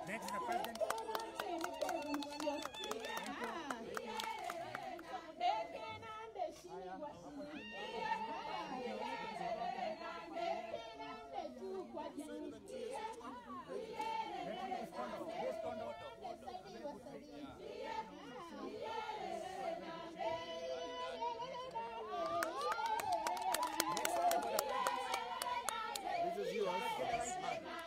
Next, the president. This is yours.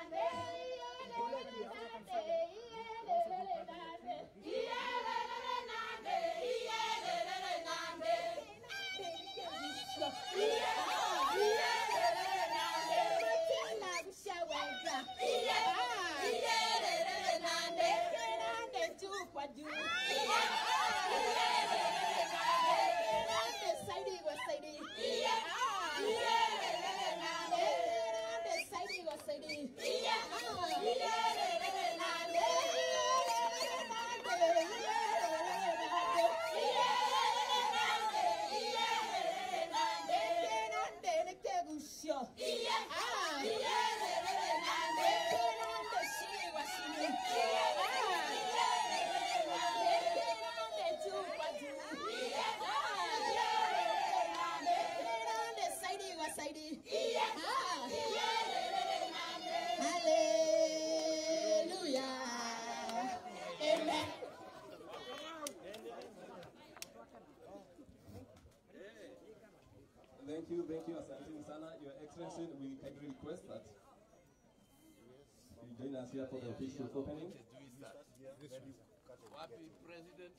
Thank you, Asante Sana. Your Excellency, we kindly request that you join us here for the official opening. Happy President,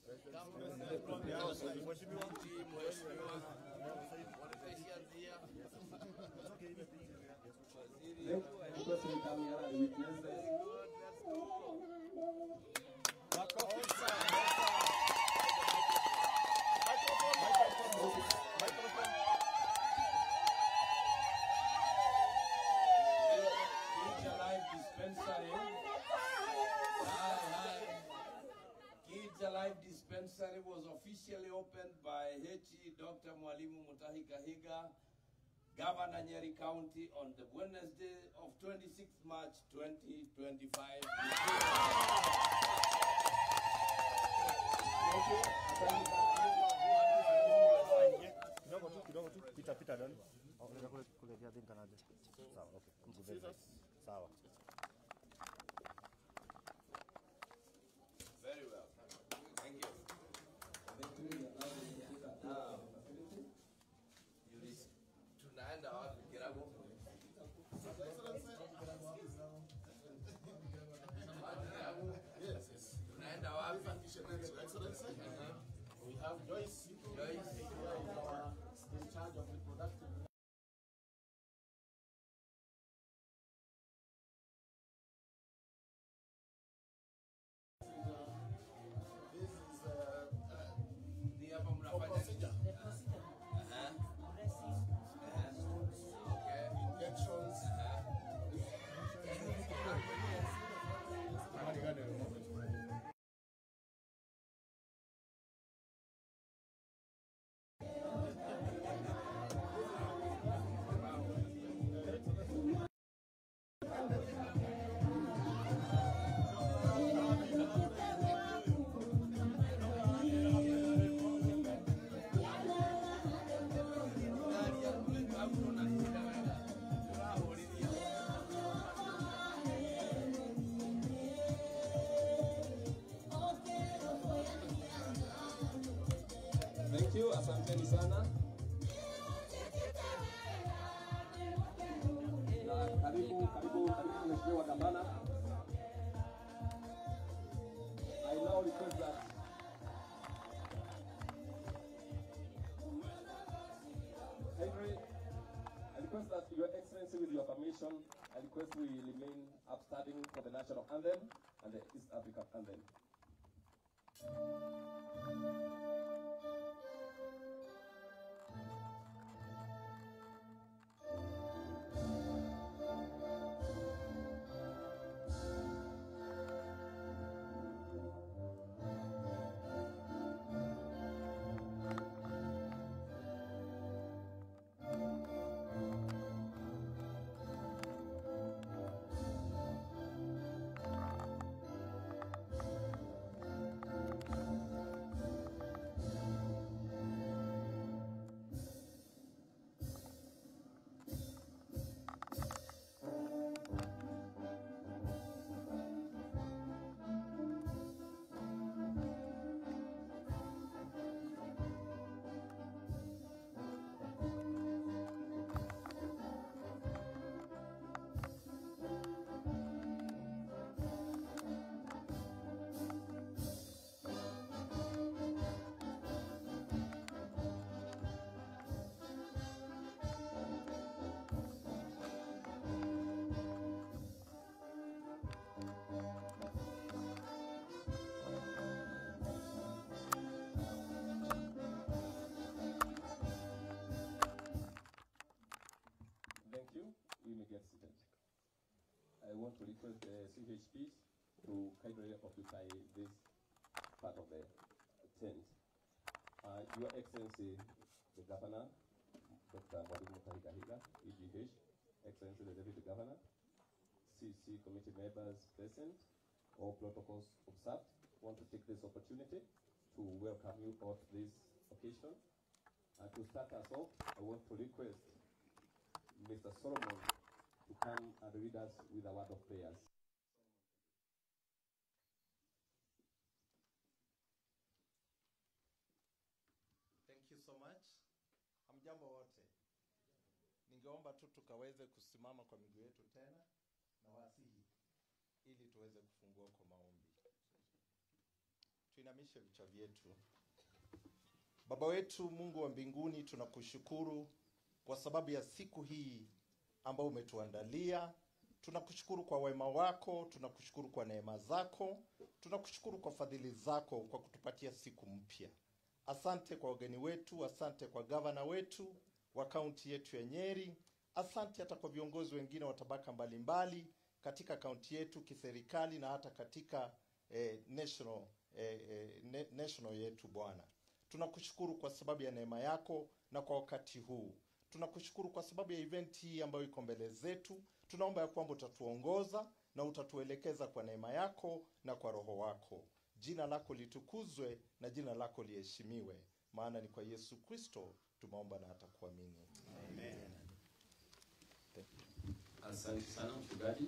Request you come here and witness this. Kids Alive Dispensary was officially opened by H.E. Dr. Mwalimu Mutahi Kahiga, Governor Nyeri County, on the Wednesday of 26th March 2025. Kidogo tu, pita ndani. Unaweza kuletea dini kanaje. Sawa, okay. Sawa. Very well. Thank you. Tunaenda wapi Kirago? Kirago. have Joyce. Joyce is our in charge of reproductive. This is the hapa mnafanya procedure. Okay. Injections. Thank you, asanteni sana. Na karibu Mheshimiwa Gavana. I now request that Your Excellency, with your permission, I request we remain upstanding for the national anthem and the East African anthem. Thank you. We may get seated. I want to request the CHPs to kindly occupy this part of the tent. Your Excellency, the Governor, Dr. Mwalimu Mutahi Kahiga, EGH, Excellency, the Deputy Governor, CC committee members present, all protocols observed, want to take this opportunity to welcome you all to this occasion. And to start us off, I want to request Mr. Solomon to come and read us with a word of prayers. Thank you so much. Hamjambo wote. Ningeomba tu tukaweze kusimama kwa miguu yetu tena na wasihi ili tuweze kufungua kwa maombi. Tuinamishe vichwa vyetu. Baba wetu Mungu wa mbinguni, tunakushukuru kwa sababu ya siku hii ambayo umetuandalia. Tunakushukuru kwa wema wako, tunakushukuru kwa neema zako, tunakushukuru kwa fadhili zako kwa kutupatia siku mpya. Asante kwa wageni wetu, asante kwa gavana wetu wa kaunti yetu ya Nyeri, asante hata kwa viongozi wengine wa tabaka mbalimbali katika kaunti yetu kiserikali na hata katika national yetu Bwana. Tunakushukuru kwa sababu ya neema yako na kwa wakati huu. Tunakushukuru kwa sababu ya event hii ambayo iko mbele zetu. Tunaomba ya kwamba utatuongoza na utatuelekeza kwa neema yako na kwa roho wako. Jina lako litukuzwe na jina lako liheshimiwe. Maana ni kwa Yesu Kristo tumeomba na hata kuamini. Amen. Asante sana mchungaji.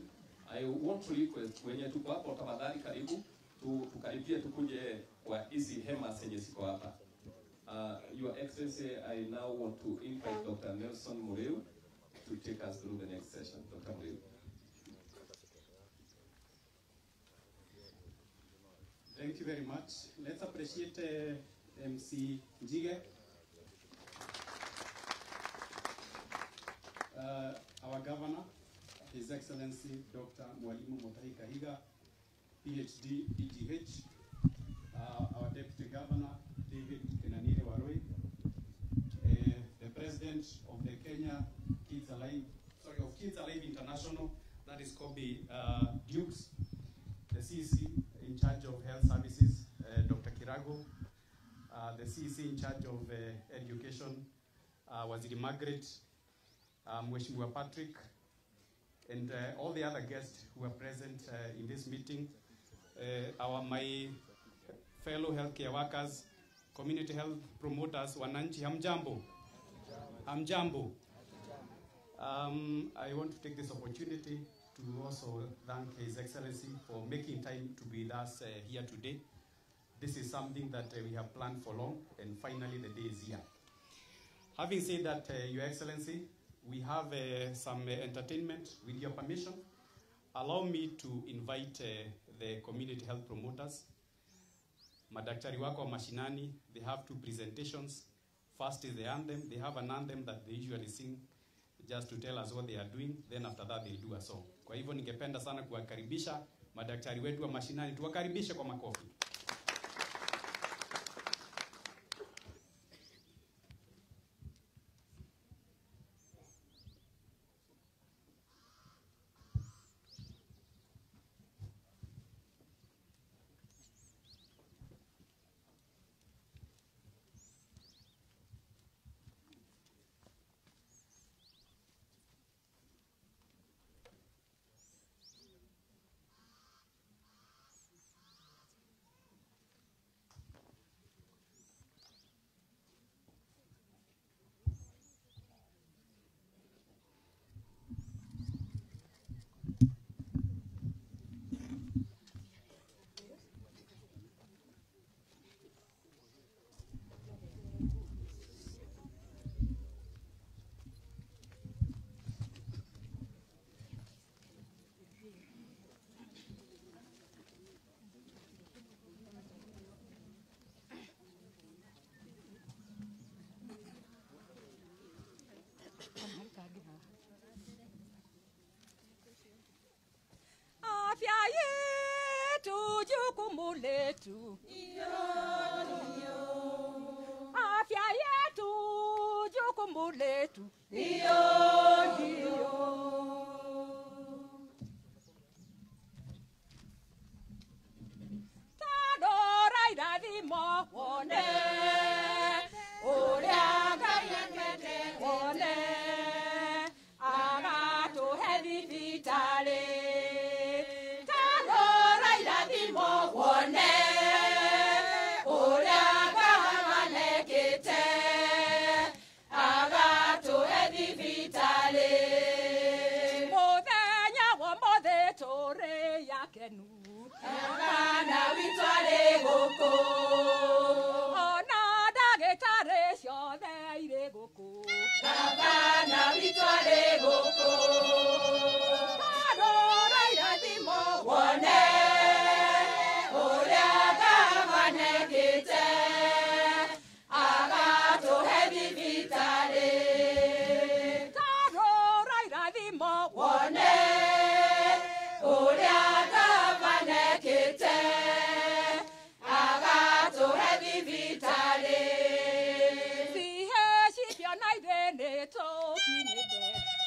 I want to request wenye tuko hapo tafadhali karibu tukaribie tukuje kwa hizi hema zenye ziko hapa. Your Excellency, I now want to invite Dr. Nelson Mureu to take us through the next session. Dr. Mureu. Thank you very much. Let's appreciate MC Njige, our governor, His Excellency Dr. Mwalimu Mutahi Kahiga, PhD, PGH, our Deputy Governor, David Kenanire Waroi, the President of the Kenya Kids Alive, of Kids Alive International, that is Kobe Dukes, the CEC in charge of health services, Dr. Kirago, the CEC in charge of education, Waziri Margaret, Mheshimiwa Patrick, and all the other guests who are present in this meeting, my fellow healthcare workers, community health promoters, wananchi, hamjambo. Hamjambo. I want to take this opportunity to also thank His Excellency for making time to be with us here today. This is something that we have planned for long, and finally the day is here. Having said that, Your Excellency, we have some entertainment. With your permission, allow me to invite the community health promoters. Madaktari wako wa mashinani, they have two presentations. First is the anthem. They have an anthem that they usually sing just to tell us what they are doing. Then after that they'll do a song. Kwa hivyo ningependa sana kuwakaribisha madaktari wetu wa mashinani. Tuwakaribishe kwa makofi. Afya yetu jukumu letu, afya yetu jukumu letu, tadora irathimo wone uria Ngai endete wone agatuhe thibitari. Gavana witware guku, ona ndagĩtarĩ ciothe irĩ guku. Gavana witware guku, tarora irathimo wone ũrĩa gavana ekĩte agatũhe thibitarĩ. Tarora irathimo wone ũrĩa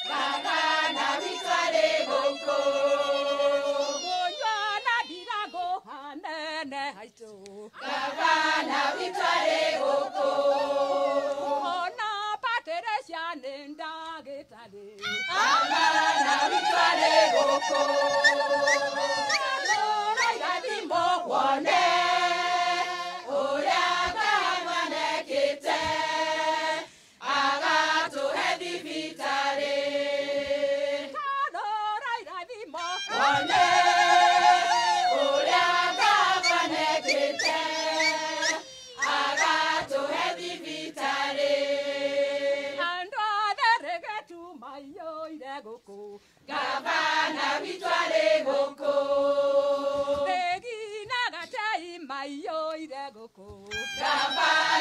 Gavana witware guku, munywana ndirago hanene haitu. Gavana witware guku, ona Patricia nĩ ndagĩtarĩ. Gavana witware guku, tarora irathimo wone ũrĩa gavana ekĩte agatũhe thibitarĩ. Wone ũrĩa gavana ekĩte agatũhe thibitarĩ. Andũ othe rĩgĩtu maiyũire gũkũ, gavana witware gũkũ. Rĩgi na gatei maiyũire gũkũ, gavana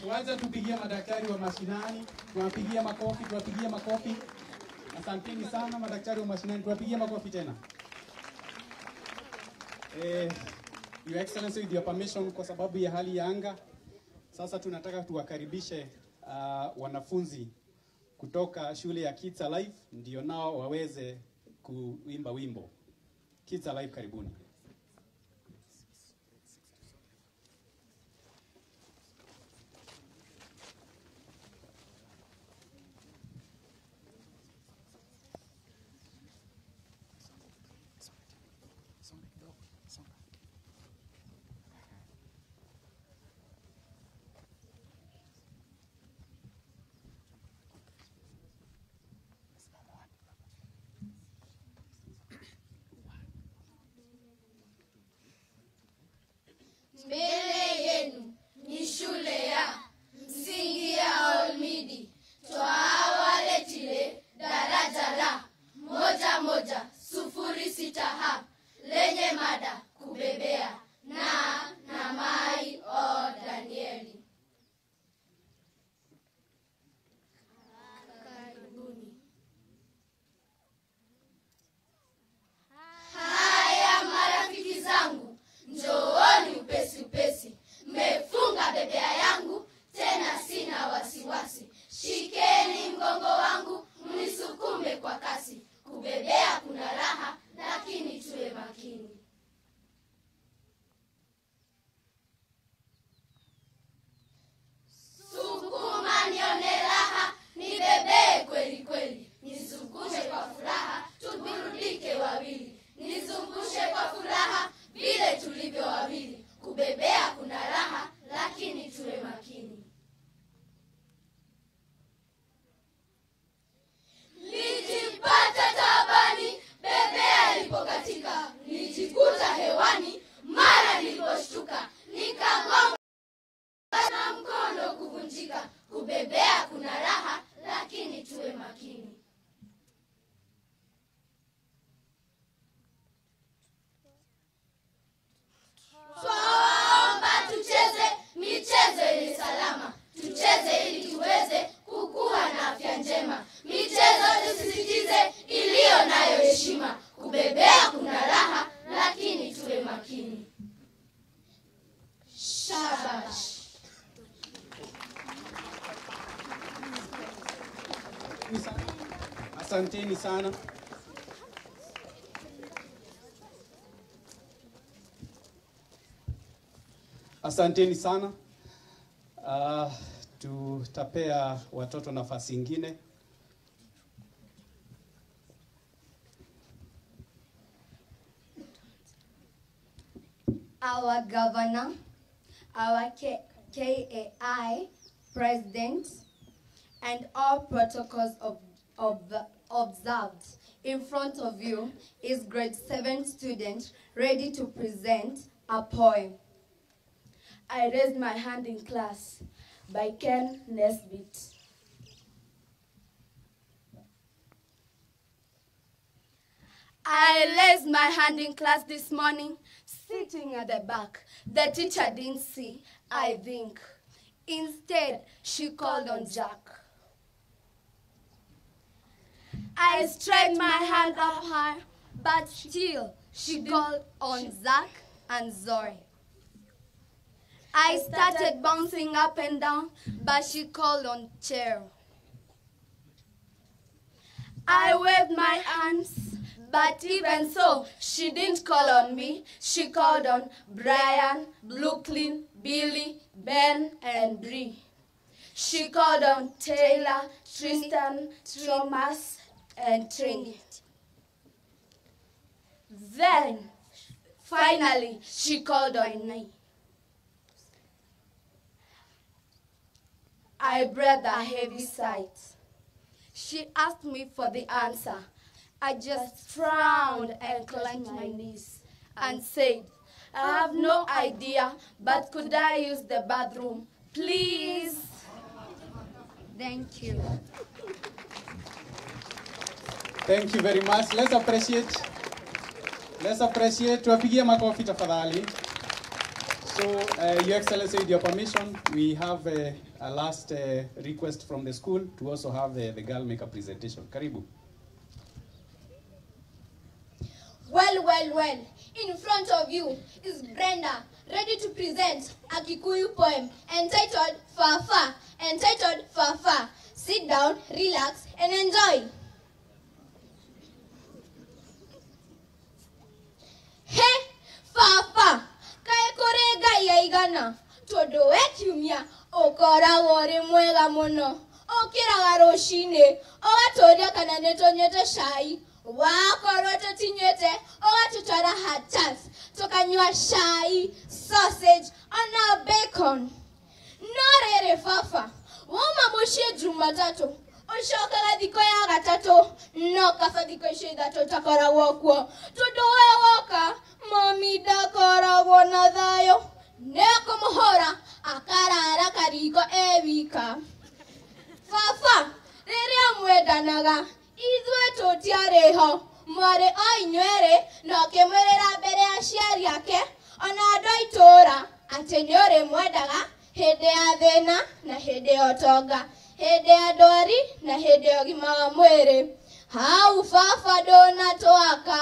Wacha tupigie madaktari wa mashinani, tuwapigie makofi. Asanteni sana madaktari wa mashinani, tuwapigie makofi tena. Your Excellency, with your permission, kwa sababu ya hali ya anga, sasa tunataka tuwakaribishe wanafunzi kutoka shule ya Kids Alive, ndio nao waweze kuimba wimbo. Kids Alive, karibuni. Tuanze mada kubebea na Mai o Danieli. Karibuni. Haya marafiki zangu, njooni upesi upesi. Mmefunga bebea yangu, tena sina wasiwasi. Shikeni mgongo wangu, mnisukume kwa kasi. Kubebea kuna raha, lakini tuwe makini. Sukuma nione raha, nibebee kweli kweli. Nizungushe kwa furaha, tuburudike wawili. Nizungushe kwa furaha, vile tulivyo wawili. Kubebea kuna raha, lakini tuwe makini. Nijipata tabani, bebea ilipokatika. Nijikuta hewani, mara niliposhtuka. Nikagonga na mkono kuvunjika. Kubebea kuna raha, lakini tuwe makini. Twaomba tucheze michezo yenye salama. Tucheze ili tuweze kukua na afya njema. Michezo tusisitize iliyo nayo heshima. Kubebea kuna raha, lakini tuwe makini. Shabash. Asanteni sana. Asanteni sana. Tutapea watoto nafasi nyingine. Our governor, our KAI president, and all protocols observed. In front of you is grade 7 student ready to present a poem. I Raised My Hand in Class by Ken Nesbitt. I raised my hand in class this morning, sitting at the back. The teacher didn't see, I think. Instead, she called on Jack. I stretched my hand up high, but still she called on Zach and Zoe. I started bouncing up and down, but she called on Cheryl. I waved my hands, but even so, she didn't call on me. She called on Brian, Brooklyn, Billy, Ben, and Bree. She called on Taylor, Tristan, Thomas, and Trinity. Then, finally, she called on me. I breathed a heavy sigh. She asked me for the answer. I just frowned and clenched my knees and said, I have no idea, but could I use the bathroom, please? Thank you. Thank you very much. Let's appreciate. Tuwapigie makofi tafadhali. So, Your Excellency, with your permission, we have a last request from the school to also have the girl make a presentation. Karibu. Well, in front of you is Brenda, ready to present a Kikuyu poem entitled Fafa. Sit down, relax, and enjoy. He, Fafa, kae korega ya igana, todo ekiumia, okora wore mwega mono, okira garoshine, ogatoria kana netonyete shai, wakorote tinyete, ogatutwara hatas, tokanywa shai, sausage, ana bacon. Norere Fafa, woma moshe Jumatatu, oshoka dhiko ya gatatu, no kafa dhiko ishidato takora wokwo, tudoe woka, mami dakora wona dhayo, neko mohora, akarara kariko ewika. Fafa, rere amwedanaga, izwe totiareho, mwari o inywere no kimwirira mbere ya ciari yake ona andu aitura ati ni uri mwendaga hindi ya thina na hindi ya utonga hindi ya ndwari na hindi ya ũgima wa mwĩrĩ hau baba ndũnatwaka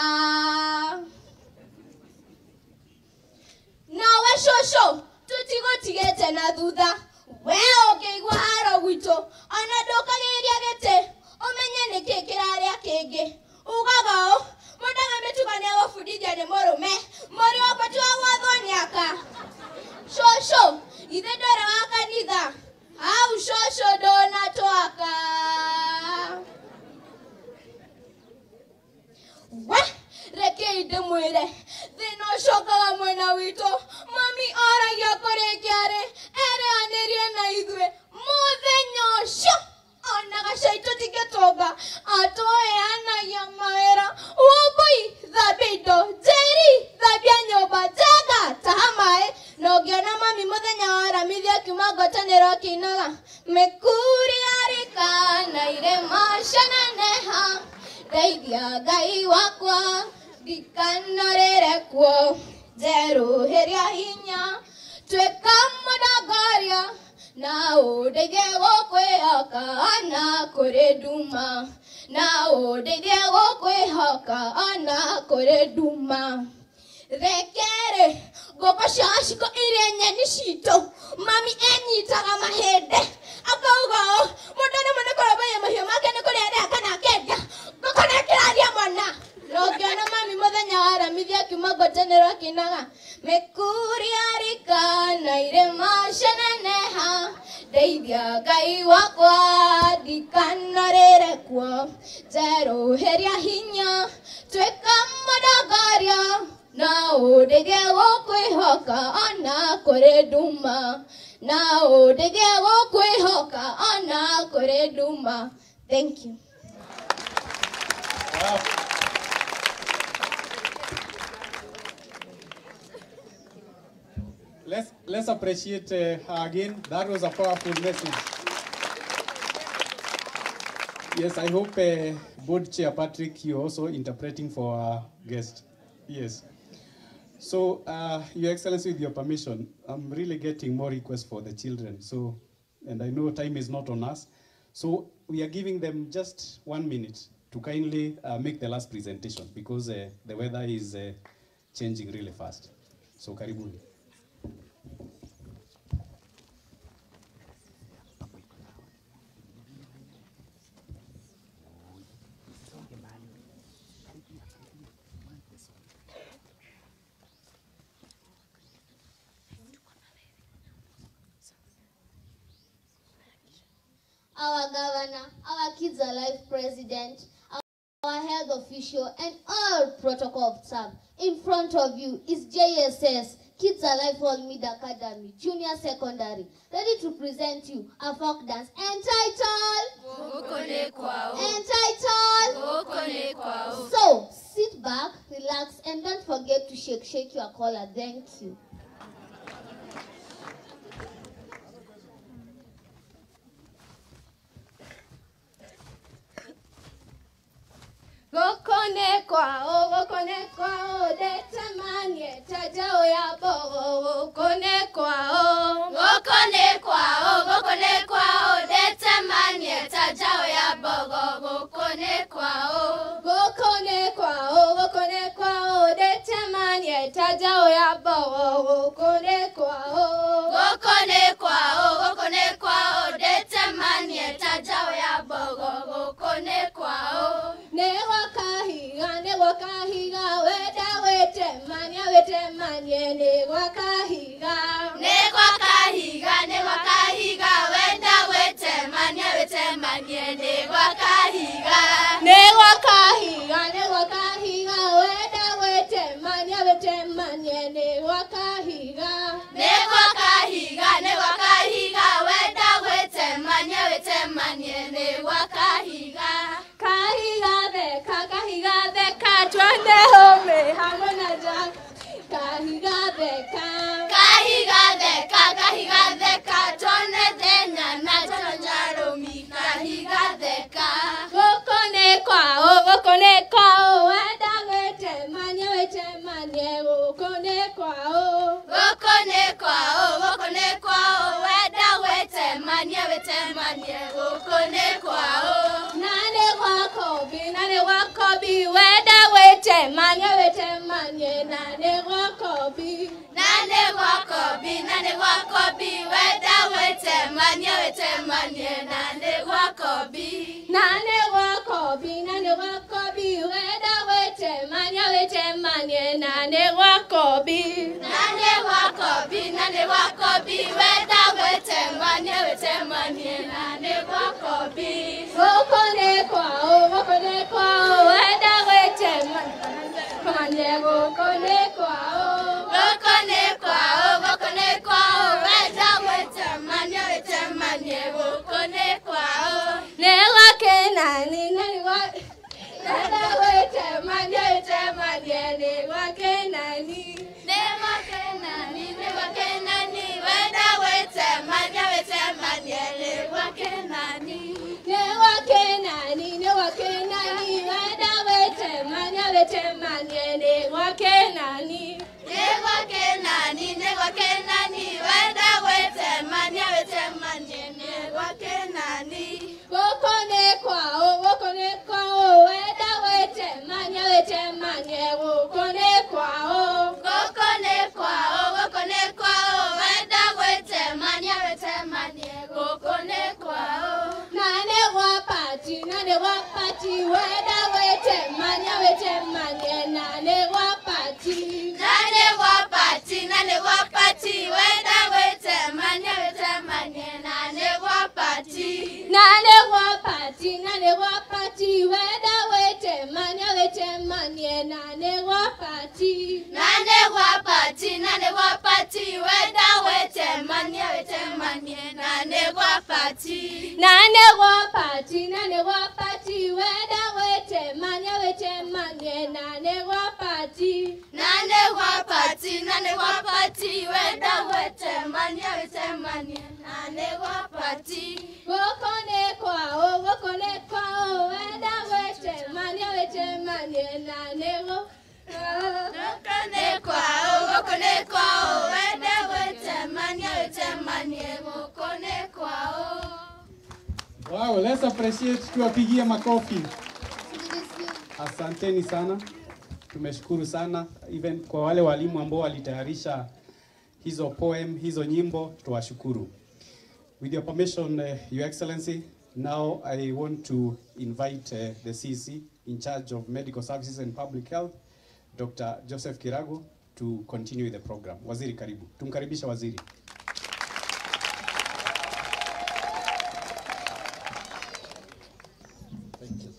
nawe cũcũ tũtigũtigĩte na thutha we ũngĩigua haro gwitũ ona ndũkagĩrĩria gĩtĩ ũmenye nĩkĩ kĩrarĩa kĩngĩ ugaga ũũ mũndũ mĩtugo nĩegũbundithio nĩ mũrũme mũri wakwa ti wa gwathwo nĩ aka cũcũ ithe ndũrĩ wa kanitha hau cũcũ ndũnatwaka we rekei ndĩmwĩre thĩna ũcokaga mwena witũ mami oragia kũrĩ kĩarĩ ereanĩrie na ithuĩ mũthenya ũcio ona gacai tũtingĩtũnga atũheanagia mawĩra Wambui thambia indo Njeri thambia nyũmba Njenga taha maĩ na ũngĩona mami mũthenya wa aramithia akiuma ngwatanĩro akĩinaga mĩkuri arĩka na irĩma ciananeha ndeithia Ngai wakwa ndikanorĩre kuo njerũhĩria hinya tuĩka mũndongoria na ũndeithie gũkwĩhoka ona kũrĩ nduma na ũndeithie gũkwĩhoka ona kũrĩ nduma rekerĩ ngũkũ cia ciko iria nyeni citũ mami enyitaga mahĩndĩ akauga ũũ mũndũ nĩmwe nĩ kũrũmbũiya mahiũ make nĩ kũrĩa kana akendia ngũkũ nĩ kĩrathia mwana na ũngĩona mami mũthenya wa aramithia akiuma ngwatanĩro akĩinaga mĩkuri arika na irĩma ciananeha ndeithia Ngai wakwa ndikanorĩre kuo njerũhĩria hinya tuĩka mũndongoria na ũndeithie gũkwĩhoka ona kũrĩ nduma na ũndeithie gũkwĩhoka ona kũrĩ nduma. Thank you. Let's appreciate her again. That was a powerful message. Yes, I hope Board Chair Patrick, you're also interpreting for our guest. Yes. So, Your Excellency, with your permission, I'm really getting more requests for the children. So, and I know time is not on us. So, we are giving them just 1 minute to kindly make the last presentation because the weather is changing really fast. So, karibuni. Our governor, our Kids Alive president, our health official, and all protocol staff. In front of you is JSS, Kids Alive All Mid Academy, Junior Secondary, ready to present you a folk dance entitled. So, sit back, relax, and don't forget to shake your collar. Thank you. Gokone kwao, detamanie, tajao ya bogo, gokone kwao, detamanie, tajao ya bogo, gokone kwao, detamanie, tajao ya bogo, gokone kwao, detamanie, tajao ya bogo, gokone kwao. Negwakahiga, wete manye, negwakahiga, wete manye, negwakahiga, kahiga deka, twende home, hamna jang, kahiga deka, twende denya, na tano jaromi, kahiga deka, gokone kwao, Wokone kwao, wenda wete manye, wokone kwao. Wokone kwao, wenda wete manye, wokone kwao. Nane wako bi, wenda wete manye, nane wako bi. Nane wako bi, wenda wete manye, nane wako bi. Nane wako bi, wenda wete manye, nane wako bi. Nane wako bi, wenda wete manye, nane wako bi. Wokone kwao, wenda wete manye, wokone kwao. Wokone kwao, wenda wete manye, wokone kwao. Ne wake nani, wenda wete manye, ne wake nani. Ne wake nani, wenda wete manye, ne wake nani. Ne wake nani, wenda wete manye, ne wake nani. Ne wake nani, wenda wete manye, ne wake nani. Wokone kwao, wenda wete manye, wokone kwao. Wokone kwao, wenda wete manye, wokone kwao. Nane wapati, wenda wete manye, nane wapati. Nane wapati, wenda wete manye, nane wapati. Nane wapati, wenda wete manye, nane wapati. Nane wapati, wenda wete manye, nane wapati. Nane wapati, wenda wete manye, nane wapati. Nane wapati, wenda wete manye, nane wapati. Wokone kwao, wenda wete manye, nane wapati. Wokone kwao, wenda wete manye, wokone kwao. Wow, let's appreciate, tuwapigie makofi. Asanteni sana. Tumeshukuru sana even kwa wale walimu ambao walitayarisha hizo poem, hizo nyimbo, tuwashukuru. With your permission, Your Excellency, now I want to invite the CC in charge of Medical Services and Public Health, Dr. Joseph Kirago, to continue the program. Waziri karibu. Tumkaribisha waziri.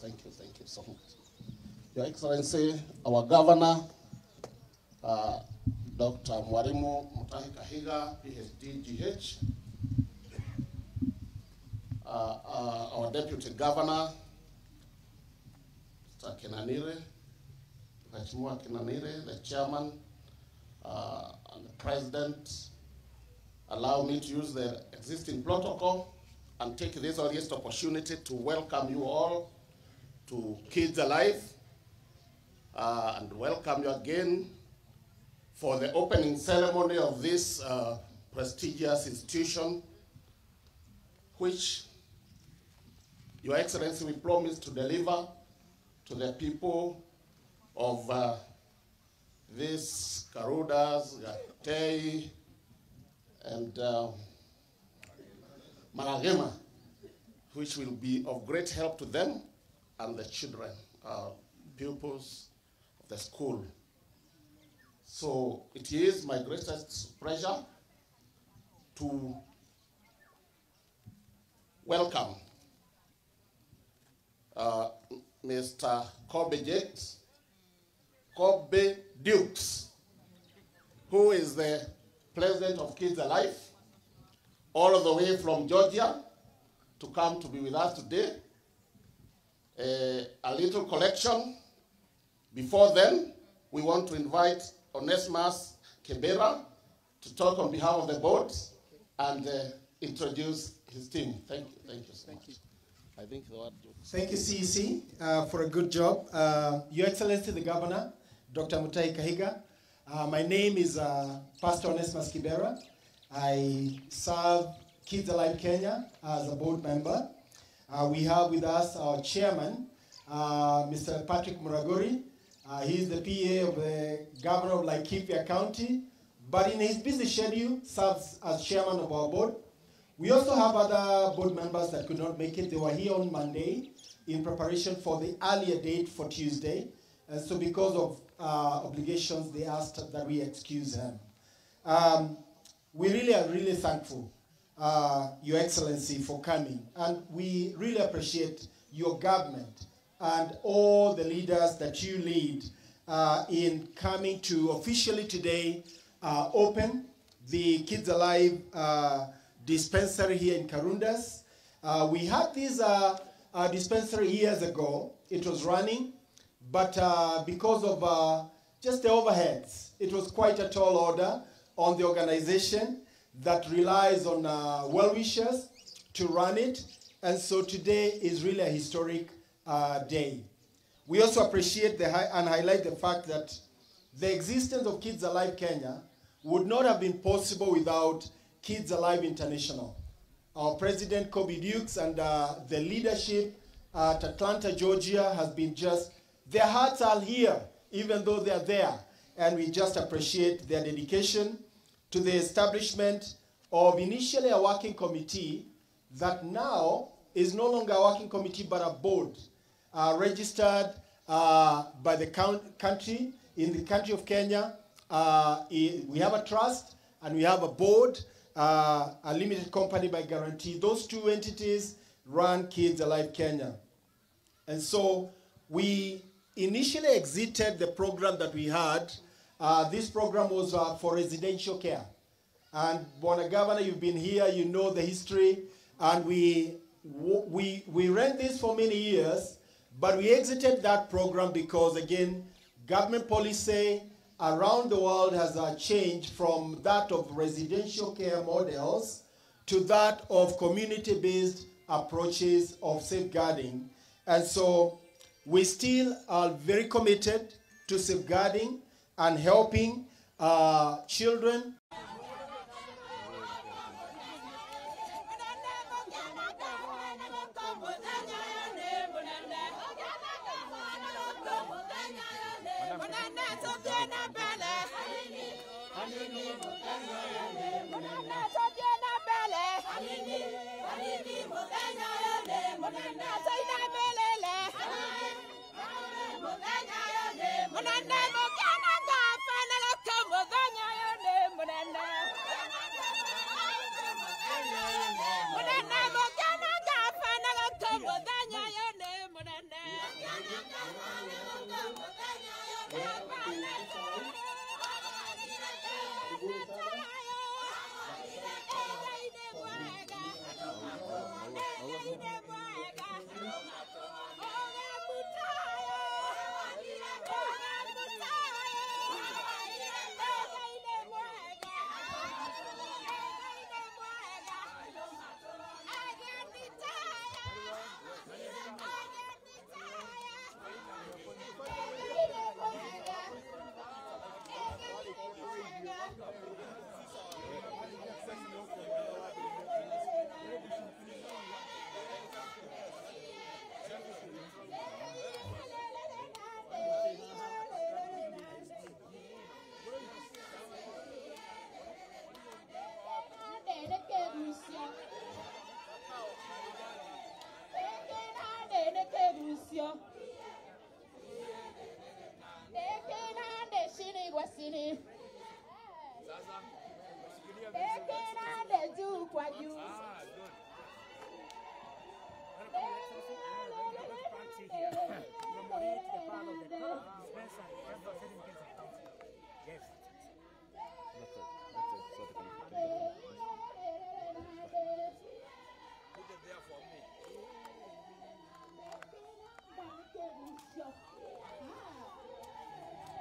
Thank you so much. Your Excellency, our Governor, Dr. Mwalimu Mutahi Kahiga, PhD, GH, our Deputy Governor, Mr. Kenanire, Mheshimiwa Kenanire, the Chairman, and the President. Allow me to use the existing protocol and take this earliest opportunity to welcome you all to Kids Alive, and welcome you again for the opening ceremony of this prestigious institution, which Your Excellency we promise to deliver to the people of this Karudas, Gatei, and Maragema, which will be of great help to them and the children, pupils of the school. So it is my greatest pleasure to welcome Mr. Kobe Dukes, who is the president of Kids Alive, all the way from Georgia to come to be with us today. A little collection. Before then, we want to invite Onesimus Kebera to talk on behalf of the board and introduce his team. Thank you so much. I think the word. Thank you, CEC, for a good job. Your Excellency, the Governor, Dr. Mutahi Kahiga. My name is Pastor Onesmus Kibera. I serve Kids Alive Kenya as a board member. We have with us our chairman, Mr. Patrick Muragori. He is the PA of the Governor of Laikipia County, but in his busy schedule serves as chairman of our board. We also have other board members that could not make it. They were here on Monday in preparation for the earlier date for Tuesday. And so because of obligations, they asked that we excuse them. We really are really thankful, Your Excellency, for coming. And we really appreciate your government and all the leaders that you lead in coming to officially today open the Kids Alive dispensary here in Karundas. We had this dispensary years ago. It was running, but because of just the overheads, it was quite a tall order on the organization that relies on well-wishers to run it. And so today is really a historic day. We also appreciate and highlight the fact that the existence of Kids Alive Kenya would not have been possible without Kids Alive International. Our president, Kobe Dukes, and the leadership at Atlanta, Georgia, has been just, their hearts are here, even though they're there. And we just appreciate their dedication to the establishment of initially a working committee that now is no longer a working committee, but a board registered by the country, in the country of Kenya. We have a trust and we have a board, a limited company by guarantee. Those two entities run Kids Alive Kenya. And so we initially exited the program that we had. This program was for residential care. And Bwana Governor, you've been here, you know the history. And we ran this for many years, but we exited that program because, again, government policy around the world has changed from that of residential care models to that of community-based approaches of safeguarding. And so we still are very committed to safeguarding and helping children.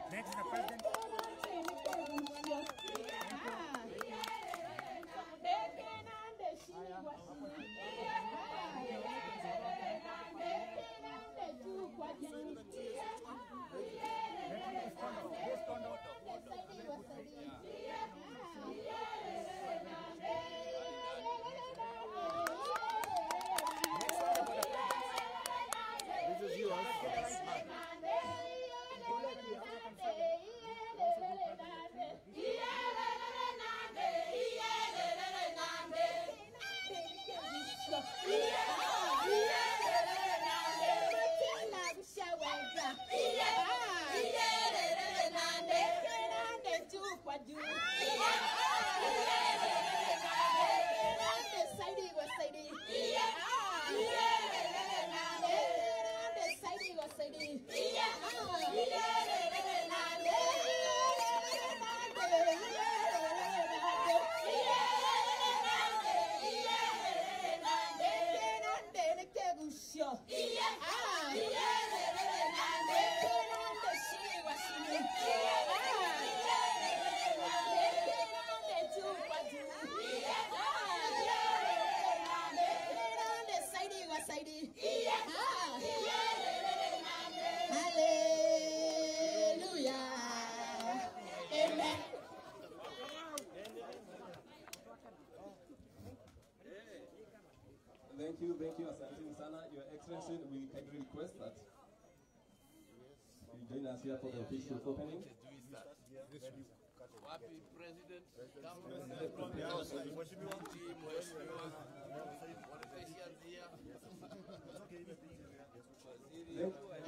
Next, the president. Thank you, Asante Sana. Your Excellency, we kindly request that you join us here for the official opening. Wapi President,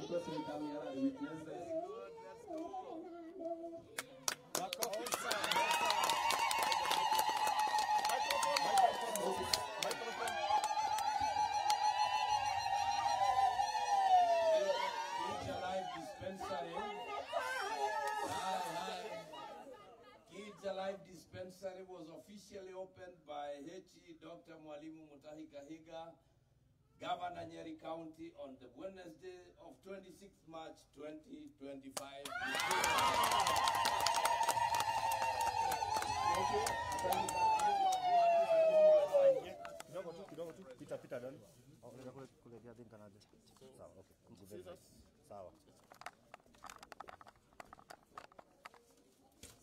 Request you come here and witness this. Kids Alive Dispensary was officially opened by HE Dr. Mwalimu Mutahi Kahiga, Governor Nyeri County on the Wednesday of 26th March 2025. Kidogo tu, pita Don. Ongelea kule Jadin kanaje. Sawa, okay. Sawa.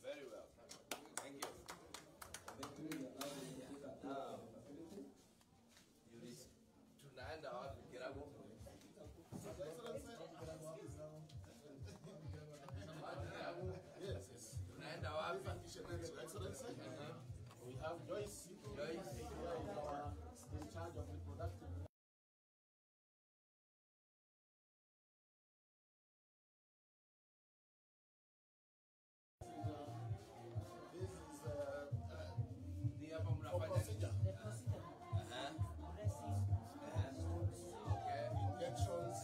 Very well. Thank you. Tunaenda wapi Kirago? Yes. Tunaenda wapi? We have Joyce. Joyce. In charge of reproductive. This is the hapa mnafanya injections.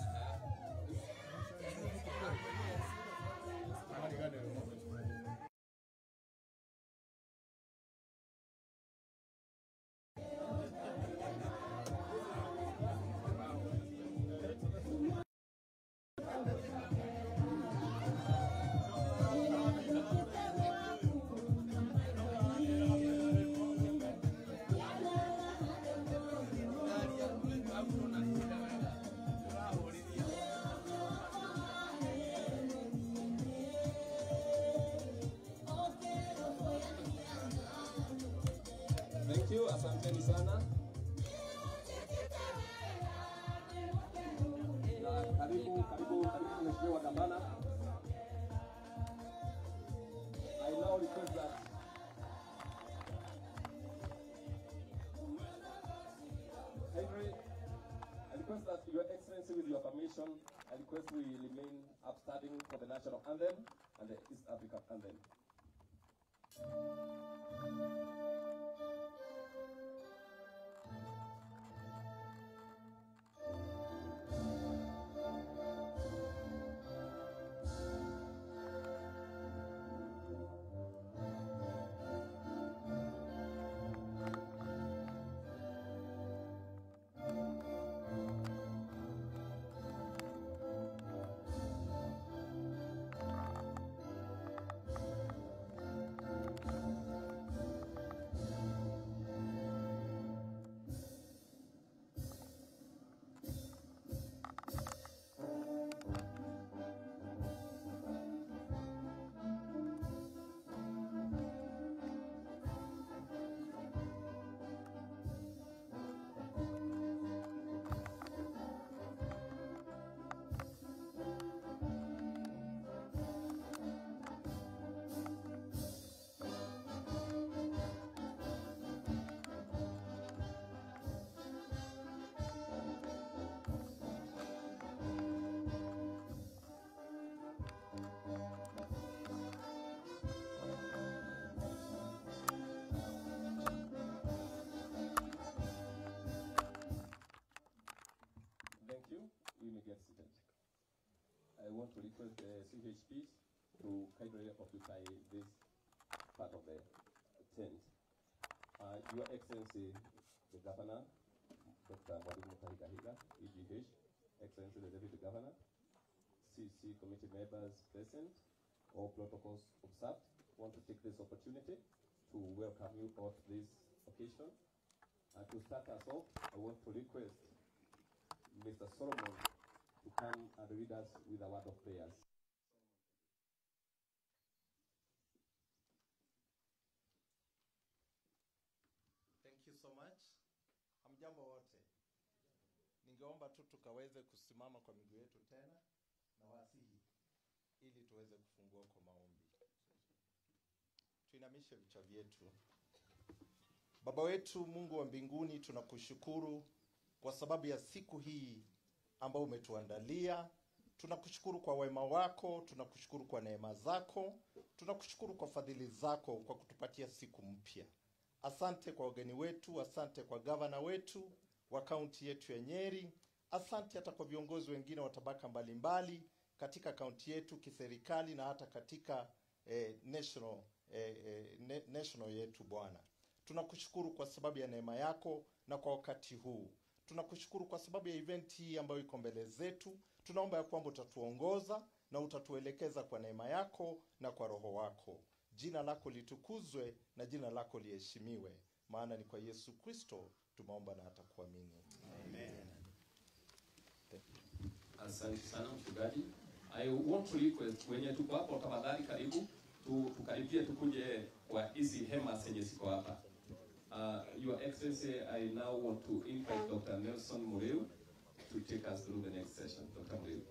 Thank you, asanteni sana. Na karibu Mheshimiwa Gavana. I now request that Your Excellency, with your permission, I request we remain upstanding for the national anthem and the East African anthem. Thank you. You may get seated. I want to request the CHPs to kindly occupy this part of the tent. Your Excellency, the Governor, Dr. Mwalimu Mutahi Kahiga, EGH, Excellency, the Deputy Governor, CC committee members present, all protocols observed, want to take this opportunity to welcome you all to this occasion. And to start us off, I want to request Mr. Solomon to come and read us with a word of prayers. Thank you so much. Hamjambo wote. ningeomba tu tukaweze kusimama kwa miguu yetu tena na wasihi ili tuweze kufungua kwa maombi. Tuinamishe vichwa vyetu. Baba wetu Mungu wa mbinguni, tunakushukuru kwa sababu ya siku hii ambayo umetuandalia. Tunakushukuru kwa wema wako, tunakushukuru kwa neema zako, tunakushukuru kwa fadhili zako kwa kutupatia siku mpya. Asante kwa wageni wetu, asante kwa gavana wetu wa kaunti yetu ya Nyeri, asante hata kwa viongozi wengine wa tabaka mbalimbali katika kaunti yetu kiserikali na hata katika national yetu Bwana. Tunakushukuru kwa sababu ya neema yako na kwa wakati huu. Tunakushukuru kwa sababu ya event hii ambayo iko mbele zetu. Tunaomba ya kwamba utatuongoza na utatuelekeza kwa neema yako na kwa roho wako. Jina lako litukuzwe na jina lako liheshimiwe. Maana ni kwa Yesu Kristo tumeomba na hata kuamini. Amen. Asante sana mchungaji. I want to request wenye tuko hapo tafadhali karibu tukaribie tukuje kwa hizi hema zenye ziko hapa. Your Excellency, I now want to invite Dr. Nelson Mureu to take us through the next session. Dr. Mureu.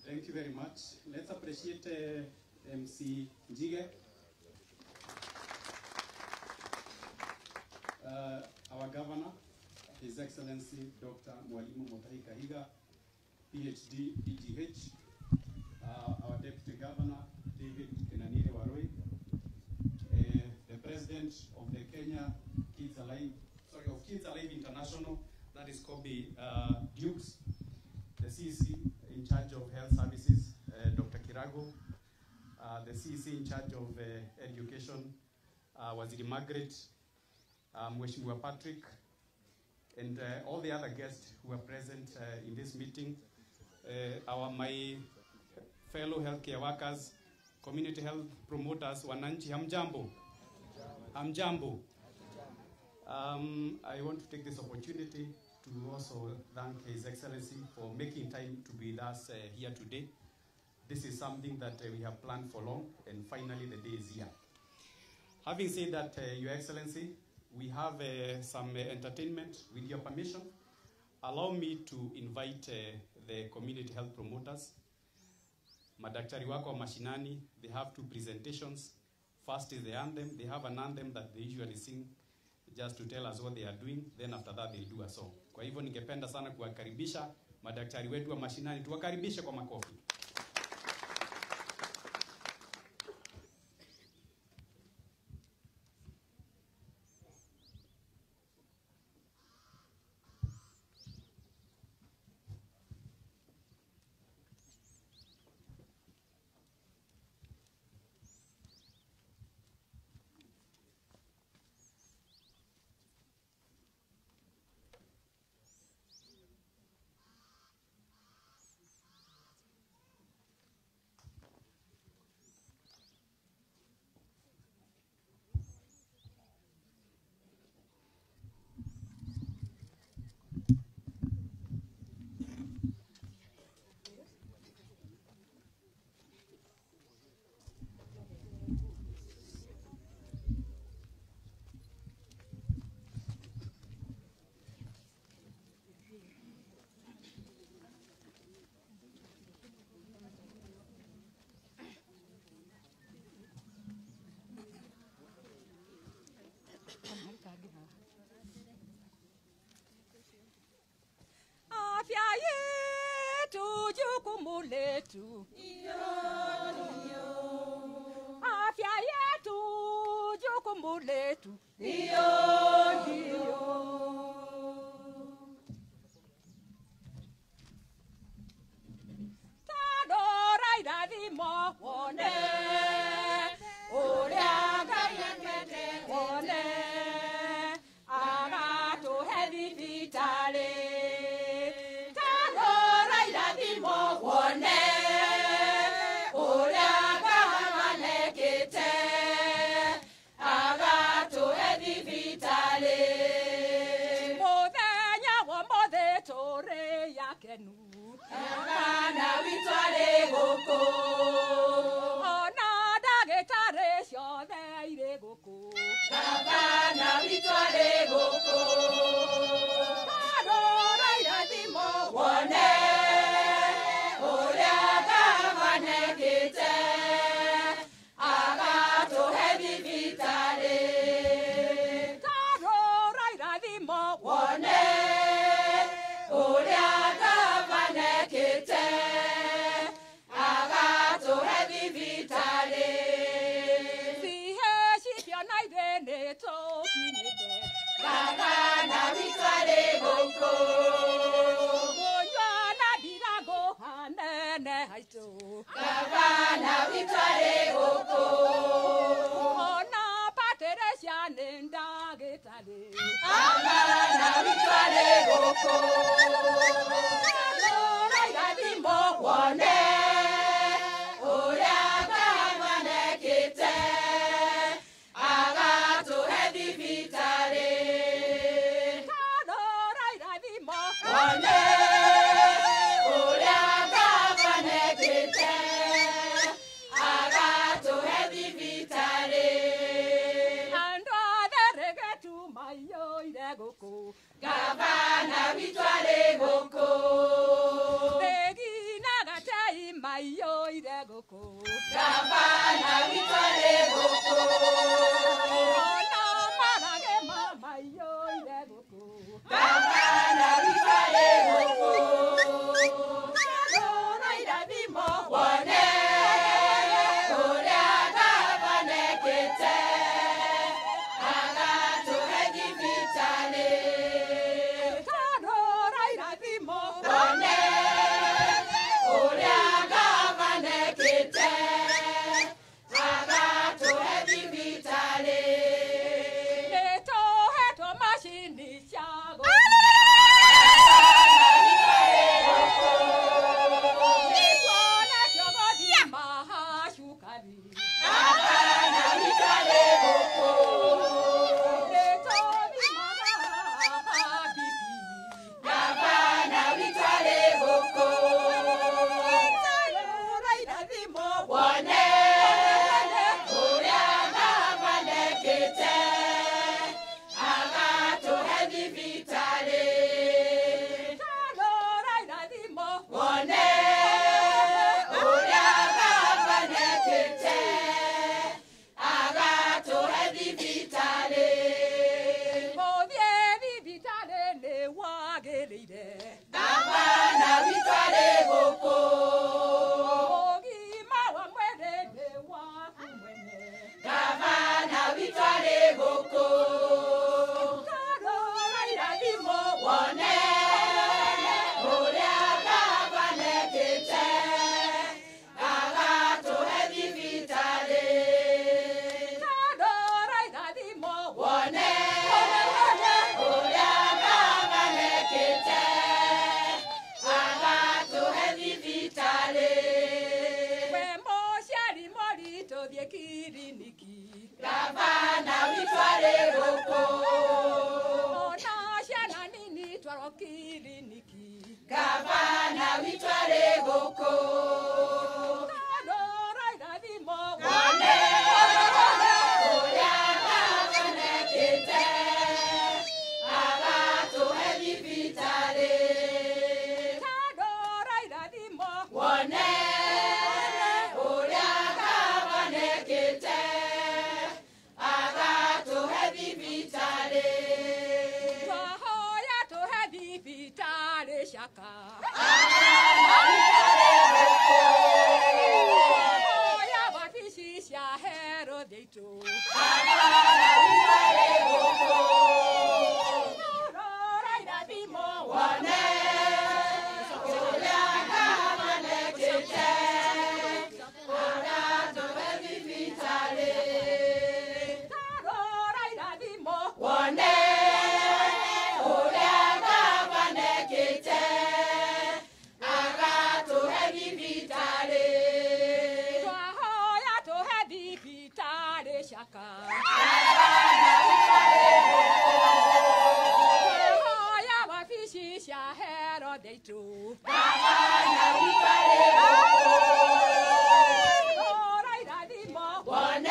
Thank you very much. Let's appreciate MC Njige. Our Governor, His Excellency Dr. Mwalimu Mutahi Kahiga, PhD, EGH, our Deputy Governor, David Kenanire Waroi, the President of the Kenya Kids Alive International, that is Kobe Dukes, the CEC in charge of health services, Dr. Kirago, the CEC in charge of education, Waziri Margaret, Mheshimiwa Patrick, and all the other guests who are present in this meeting, my fellow healthcare workers, community health promoters, wananchi, hamjambo. Hamjambo. I want to take this opportunity to also thank His Excellency for making time to be with us here today. This is something that we have planned for long, and finally the day is here. Having said that, Your Excellency, we have some entertainment. With your permission, allow me to invite the community health promoters. Madaktari wako wa mashinani, they have two presentations. First is the anthem. They have an anthem that they usually sing just to tell us what they are doing. Then after that they'll do a song. Kwa hivyo ningependa sana kuwakaribisha madaktari wetu wa mashinani. Tuwakaribishe kwa makofi. Afya yetu jukumu letu. Afya yetu jukumu letu. Tadora irathimo wone. Uria Ngai endete wone. Agatuhe thibitarĩ. Tadora irathimo wone. Uria Ngai manekete. Agatuhe thibitarĩ. Mũthenya wa mothe tũrĩ yakenu. Mwana witũ arĩ gũkũ. Ona ndagĩtarĩ ciothe irĩ gũkũ. Gavana witũ One,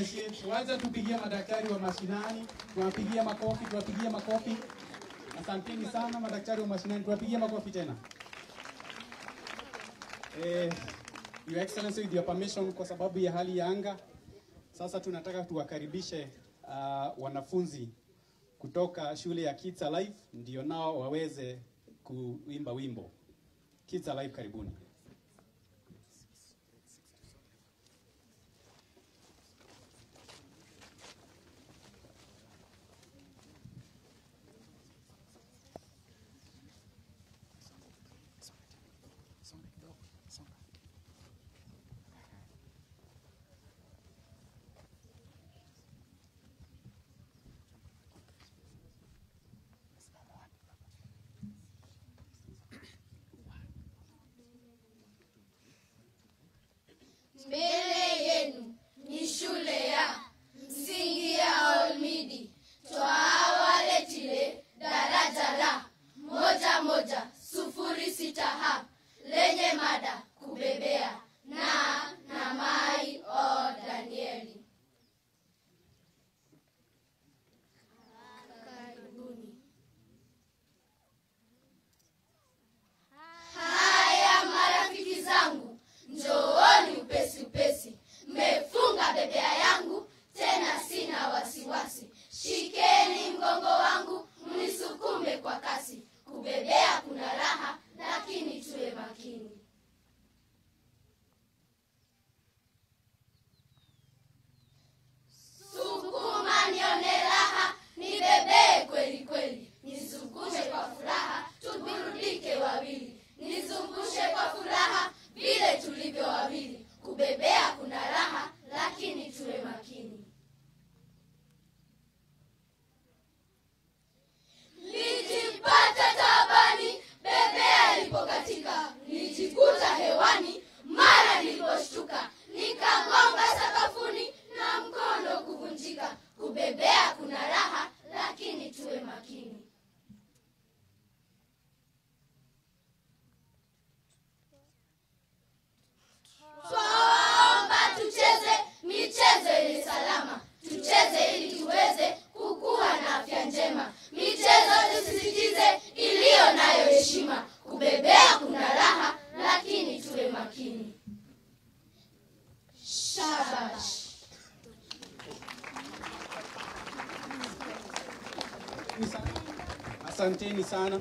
appreciate. Wacha tupigie madaktari wa mashinani, tuwapigie makofi. Asanteni sana madaktari wa mashinani, tuwapigie makofi tena. Your Excellency, with your permission, kwa sababu ya hali ya anga, sasa tunataka tuwakaribishe wanafunzi kutoka shule ya Kids Alive ndio nao waweze kuimba wimbo. Kids Alive, karibuni. Mbele yenu ni shule ya msingi ya Olmidi. Twawaletile daraja la 1106H lenye mada kubebea na Mai o Danieli. Karibuni. Haya marafiki zangu, njooni upesi upesi, mmefunga bebea yangu, tena sina wasiwasi. Shikeni mgongo wangu, mnisukume kwa kasi. Kubebea kuna raha, lakini tuwe makini. Sukuma nione raha, nibebee kweli kweli. Nizungushe kwa furaha, tuburudike wawili. Nizungushe kwa furaha, vile tulivyo wawili. Kubebea kuna raha, lakini tuwe makini. Nijipata tabani, bebea ilipokatika. Nijikuta hewani, mara niliposhtuka. Nikagonga sakafuni na mkono kuvunjika. Kubebea kuna raha, lakini tuwe makini. Twaomba tucheze michezo ile salama. Tucheze ili tuweze kukua na afya njema. Michezo tusisitize iliyo nayo heshima. Kubebea kuna raha, lakini tuwe makini. Shabash. Asanteni sana.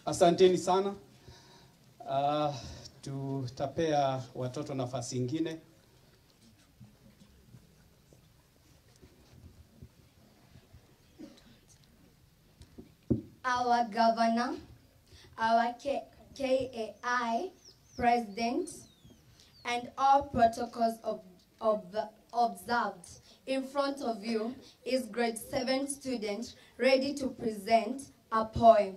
Asanteni sana. Tutapea watoto nafasi nyingine. Our governor, our KAI president, and all protocols observed. In front of you is grade 7 student ready to present a poem.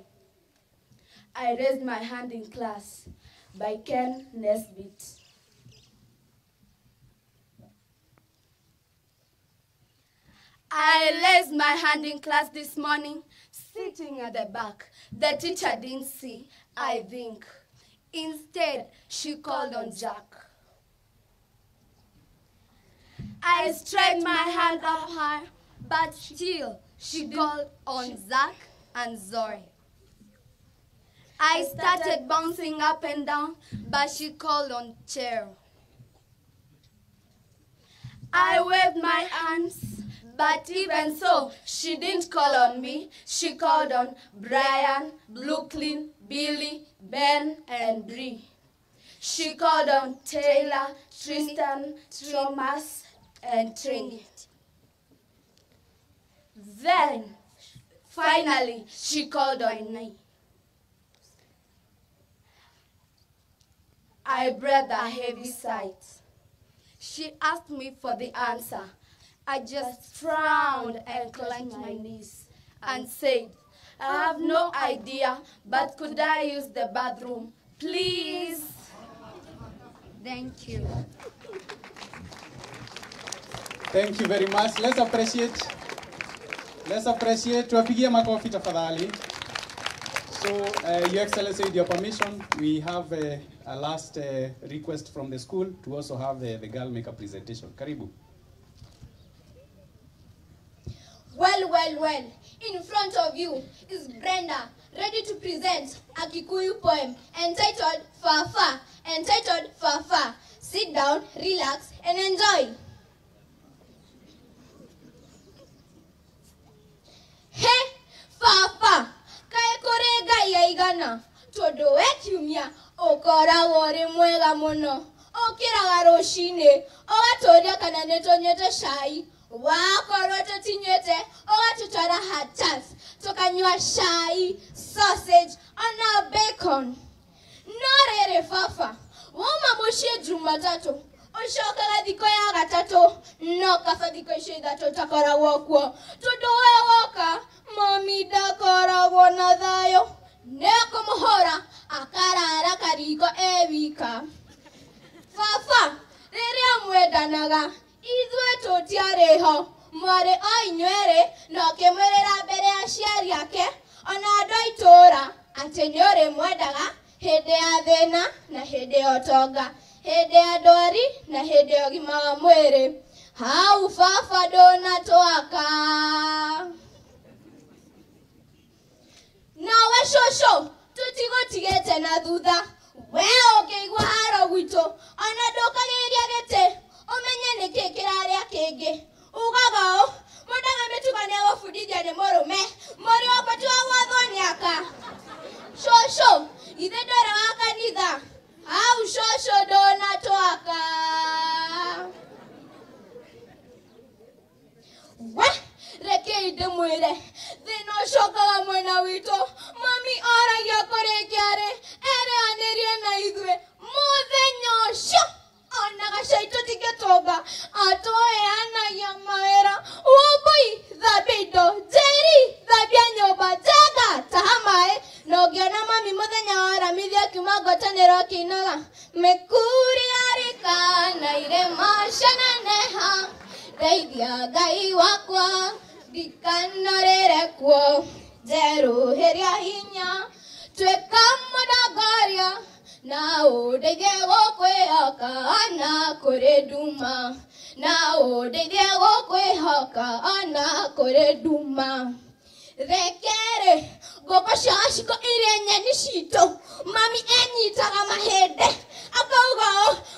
I raise my hand in class by Ken Nesbitt. I raised my hand in class this morning, sitting at the back. The teacher didn't see, I think. Instead, she called on Jack. I stretched my hand up high, but still she called on Zach and Zoe. I started bouncing up and down, but she called on Cheryl. I waved my hands, but even so, she didn't call on me. She called on Brian, Brooklyn, Billy, Ben, and Bree. She called on Taylor, Tristan, Thomas, and Trini. Then, finally, she called on me. I breathed a heavy sigh. She asked me for the answer. I just frowned and clenched my knees and said, I have no idea, but could I use the bathroom, please? Thank you. Thank you very much. Let's appreciate. Tuwapigie makofi tafadhali. So So, Your Excellency, with your permission, we have a last request from the school to also have the girl make a presentation. Karibu. Well, well, well. In front of you is Brenda, ready to present a Kikuyu poem entitled Fafa. Entitled Fafa. Sit down, relax, and enjoy. He, Fafa, kae korega ya igana. Todo wekiumia, okora wore mwega mono. Okira garoshine, ogatoria kana netonyete shai. Wakorwa totinyete, ogatutwara hatas. Tukanywa shai, sausage, ona bacon. Norere Fafa, woma moshie Jumatatu. Oshoka diko ya gatatu, no kafa diko shida takora wokwo. Tudoe woka, mami dakora wona dayo. Neko mohora, akarara kariko ewika. Fafa, rere amwedanaga, izwe totiareho. Mware oinywere, no kemwerera bere ashiari yake. Ona doitora, atenyore mwedaga. Hede ya thena na hede ya toga. Hede ya dori na hede ya gima mwere. Hau Fafa dona toaka. Na we shosho, tutigo tigete na duda. Weo keigwa haro gwito. Ona doka geria gete. Omenye ne kekirari ya kege. Ugagao, modaga metukane wa fudija ne morume. Mori wapatu wa wadhoni aka. Shosho, ide dora waka nida. Au shosho dona toaka. We, reke ide mwere. Dino shoka wa mwena wito. Mami ora ya kore kiare. Ere anerie na idwe. Mode nyosho. Ona shaito tiketoga. Atoe ana ya maera. Woboi, dhabido. Jeri, dhabianyoba. Jaga, tahamae. Nogiona mami muthenya wa ramithia kiuma ngwatanĩro kĩinaga mĩkuri arika na irema ciananeha ndeithia Ngai wakwa ndikanorĩre kuo njerũhĩria hinya tuĩka mũndongoria na ũndeithie gũkwĩhoka na kũrĩ nduma na ũndeithie gũkwĩhoka ona kũrĩ nduma rekere goko shashiko irenye nishito mami enyitaga mahende akauga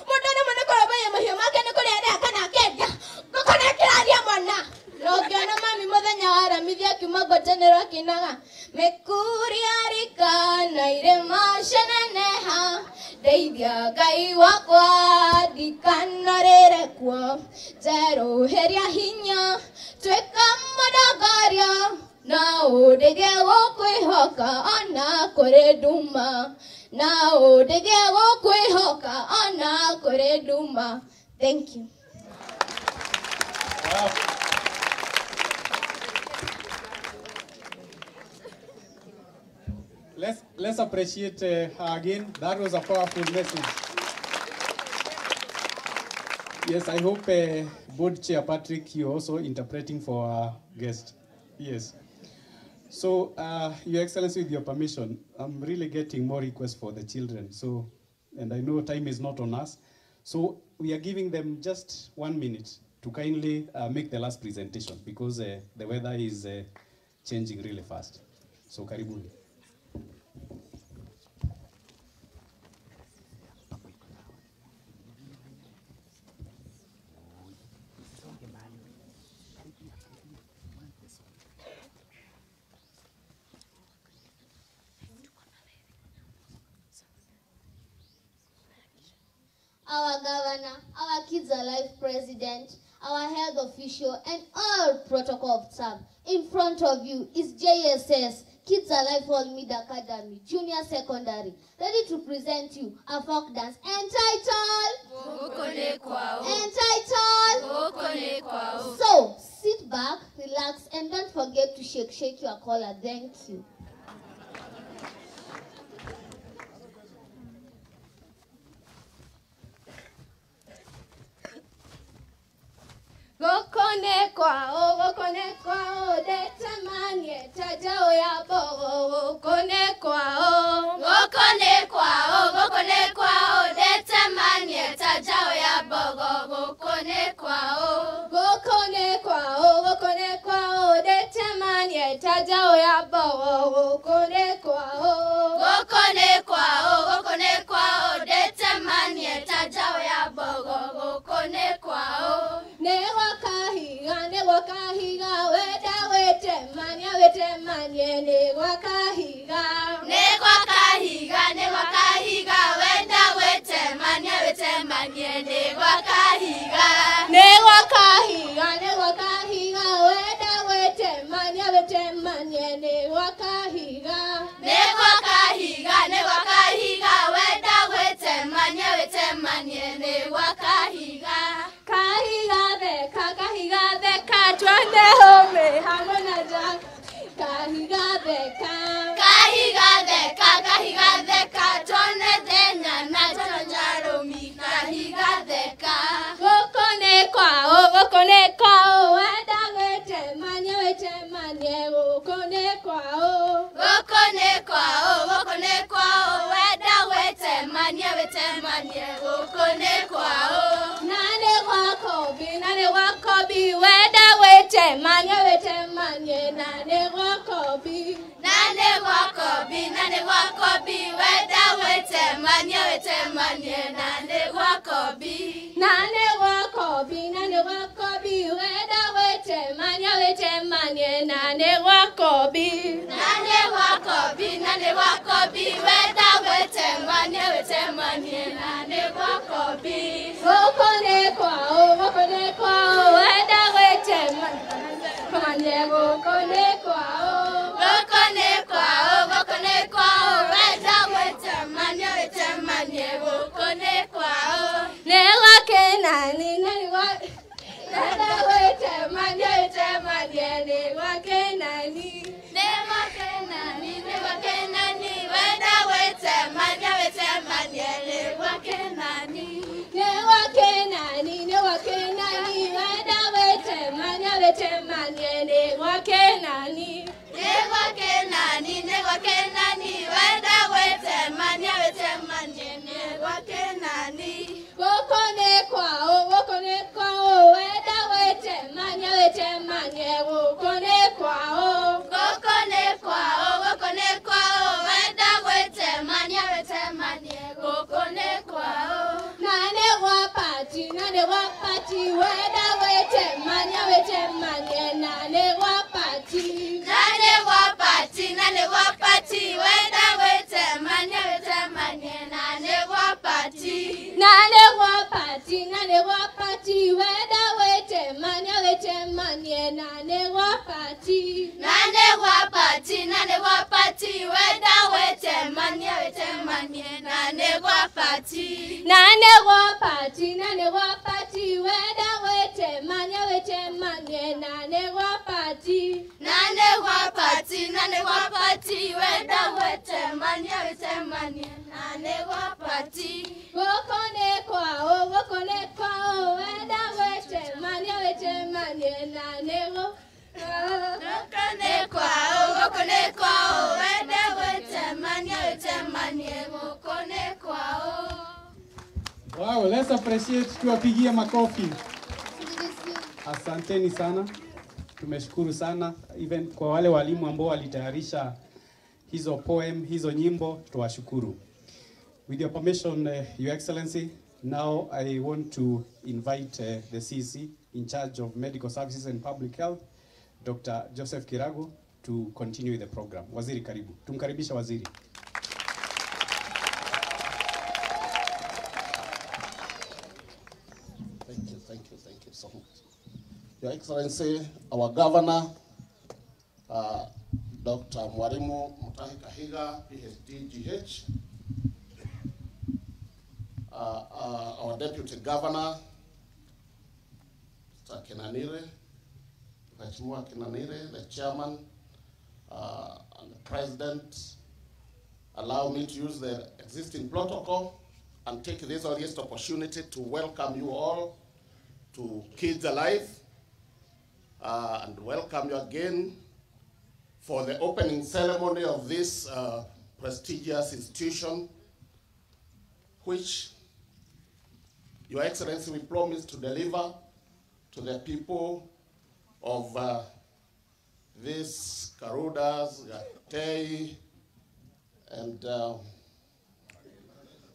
mudane mune korabaye mahyo makene kuri ari akana kedia goko nekiraria mwana nogiona mami muthenya wa ramithia kiuma ngwatanĩro kĩinaga mĩkuri arika na irema ciananeha ndeithia Ngai wakwa ndikanorĩre kuo njerũhĩria hinya tuĩka mũndongoria na ũndeithie gũkwĩhoka ona kũrĩ nduma na ũndeithie gũkwĩhoka ona kũrĩ nduma. Thank you. Wow. Let's appreciate her again. That was a powerful message. Yes, I hope Board Chair Patrick, you're also interpreting for our guest. Yes. So, Your Excellency, with your permission, I'm really getting more requests for the children. So, and I know time is not on us. So, we are giving them just 1 minute to kindly make the last presentation because the weather is changing really fast. So, karibuni. Our governor, our Kids Alive president, our health official, and all protocol staff. In front of you is JSS, Kids Alive All-Mid Academy, Junior Secondary, ready to present you a folk dance entitled So, sit back, relax, and don't forget to shake your collar. Thank you. Goko Gokone kwao, detemanye tajao ya bogo. Gokone kwao, detemanye tajao ya bogo. Gokone kwao, detemanye tajao ya bogo. Gokone kwao, detemanye tajao ya bogo. Gokone kwao. Ne wakahiga, weda wetemanye, ne wakahiga, weda wetemanye, ne wakahiga, weda wetemanye, ne wakahiga, weda wetemanye, ne wakahiga. Kahiga deka, twende home, hamona jam. Kahiga deka, twende denya na tonjaromi. Kahiga deka. Gokone kwao, weda wetemanye, gokone kwao, weda wetemanye, gokone kwao. Nane wakobi, weda wetemanye, nane wakobi, weda wetemanye, nane wakobi, weda wetemanye, nane wakobi, weda wetemanye, nane wakobi. Gokone kwao, weda wetemanye, gokone kwao, weda wetemanye, gokone kwao. Ne wake nani, weda wetemanye, ne wake nani, weda wetemanye, ne wake nani, weda wetemanye, ne wake nani, weda wetemanye, ne wake nani. Gokone kwao, weda wetemanye, gokone kwao, weda wetemanye, gokone kwao. Nane wapati, weda wetemanye, nane wapati, weda wetemanye, nane wapati, weda wetemanye, nane wapati, weda wetemanye, nane wapati, weda wetemanye, nane wapati, weda wetemanye, nane wapati. Gokone kwao, weda wetemanye, nane gokone kwao, weda wetemanye, gokone kwao. Wow, let's appreciate, tuwapigie makofi. Asanteni sana. Tumeshukuru sana even kwa wale walimu ambao walitayarisha hizo poem, hizo nyimbo, tuwashukuru. With your permission, Your Excellency, now I want to invite the CC in charge of Medical Services and Public Health, Dr. Joseph Kirago, to continue with the program. Waziri karibu. Tumkaribisha waziri. Thank you so much. Your Excellency, our Governor, Dr. Mwalimu Mutahi Kahiga, PhD, GH, our Deputy Governor, Mr. Kenanire, Mheshimiwa Kenanire, the Chairman, and the President, allow me to use the existing protocol and take this earliest opportunity to welcome you all to Kids Alive. and welcome you again for the opening ceremony of this prestigious institution, which Your Excellency, we promise to deliver to the people of this Karudas, Gatei, and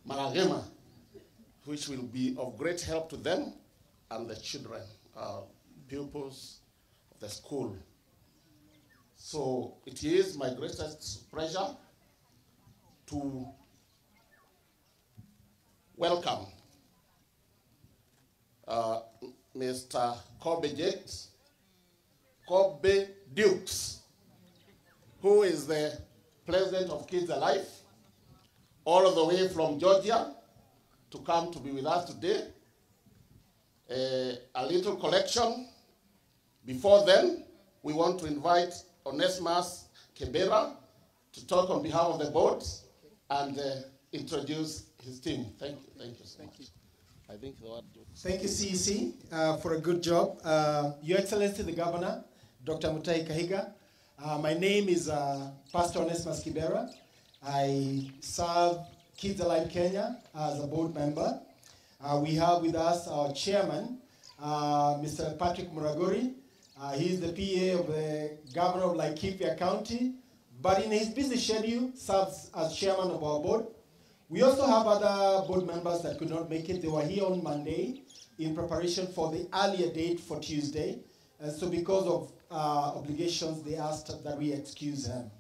Maragema, which will be of great help to them and the children, pupils of the school. So it is my greatest pleasure to welcome Mr. Kobe Dukes, who is the president of Kids Alive, all the way from Georgia to come to be with us today. A little collection. Before then, we want to invite Onesimus Kibera to talk on behalf of the board and introduce his team. Thank you so much. I think the word. Thank you, CEC, for a good job. Your Excellency, the Governor, Dr. Mutahi Kahiga. My name is Pastor Onesimus Kibera. I serve Kids Alive Kenya as a board member. We have with us our chairman, Mr. Patrick Muragori. He is the PA of the Governor of Laikipia County, but in his busy schedule serves as chairman of our board. We also have other board members that could not make it. They were here on Monday in preparation for the earlier date for Tuesday. And so because of obligations, they asked that we excuse them.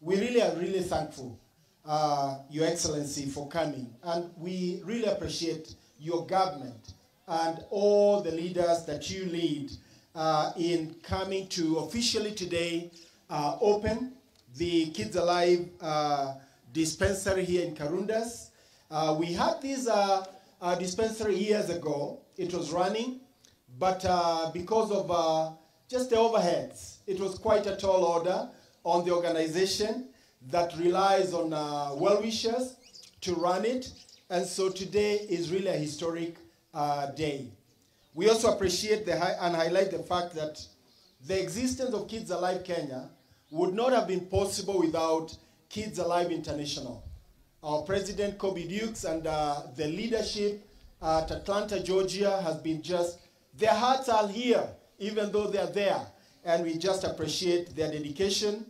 We really are really thankful, Your Excellency, for coming. And we really appreciate your government and all the leaders that you lead in coming to officially today open the Kids Alive dispensary here in Karundas. We had this dispensary years ago. It was running, but because of just the overheads, it was quite a tall order on the organization that relies on well-wishers to run it. And so today is really a historic day. We also appreciate and highlight the fact that the existence of Kids Alive Kenya would not have been possible without Kids Alive International. Our president, Kobe Dukes, and the leadership at Atlanta, Georgia, has been just, their hearts are here, even though they're there. And we just appreciate their dedication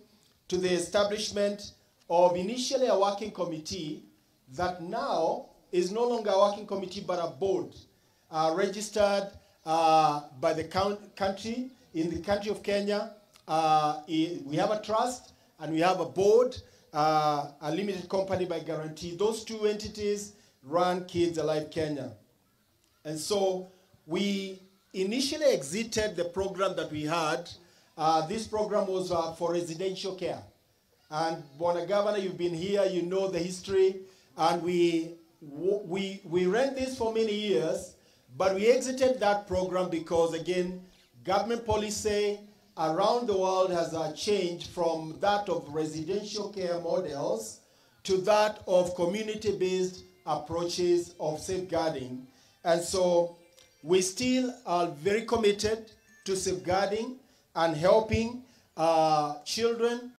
to the establishment of initially a working committee that now is no longer a working committee, but a board registered by the country, in the country of Kenya. We have a trust and we have a board, a limited company by guarantee. Those two entities run Kids Alive Kenya. And so we initially exited the program that we had. This program was for residential care. And Bwana Governor, you've been here, you know the history. And we ran this for many years, but we exited that program because, again, government policy around the world has changed from that of residential care models to that of community-based approaches of safeguarding. And so we still are very committed to safeguarding and helping children.